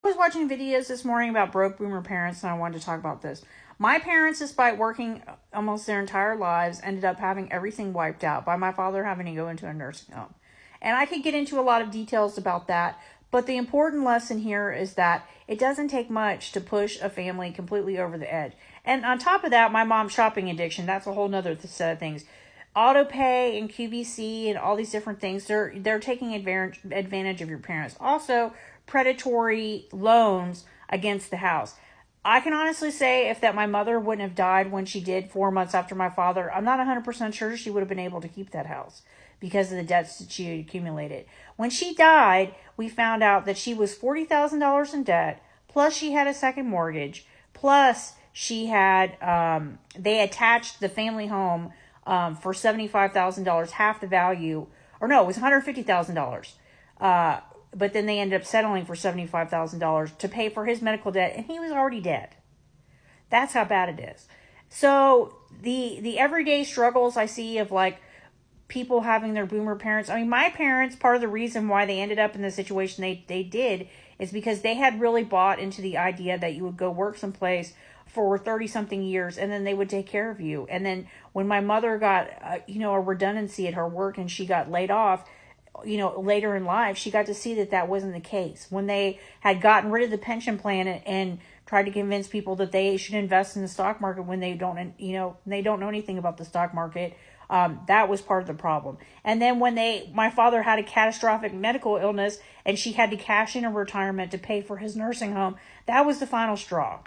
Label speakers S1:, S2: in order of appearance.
S1: I was watching videos this morning about broke boomer parents, and I wanted to talk about this. My parents, despite working almost their entire lives, ended up having everything wiped out by my father having to go into a nursing home. And I could get into a lot of details about that, but the important lesson here is that it doesn't take much to push a family completely over the edge. And on top of that, my mom's shopping addiction, that's a whole nother set of things. Auto pay and QVC and all these different things, they're taking advantage of your parents. Also, predatory loans against the house. I can honestly say if that my mother wouldn't have died when she did 4 months after my father, I'm not 100% sure she would have been able to keep that house because of the debts that she had accumulated. When she died, we found out that she was $40,000 in debt, plus she had a second mortgage, plus she had, they attached the family home for $75,000, half the value, or no, it was $150,000. But then they ended up settling for $75,000 to pay for his medical debt, and he was already dead. That's how bad it is. So the everyday struggles I see of like people having their boomer parents. I mean, my parents, part of the reason why they ended up in the situation they did is because they had really bought into the idea that you would go work someplace for 30-something years, and then they would take care of you. And then when my mother got, a redundancy at her work and she got laid off, later in life, she got to see that wasn't the case. When they had gotten rid of the pension plan and tried to convince people that they should invest in the stock market when they don't know anything about the stock market, that was part of the problem. And then when my father had a catastrophic medical illness and she had to cash in a retirement to pay for his nursing home, that was the final straw.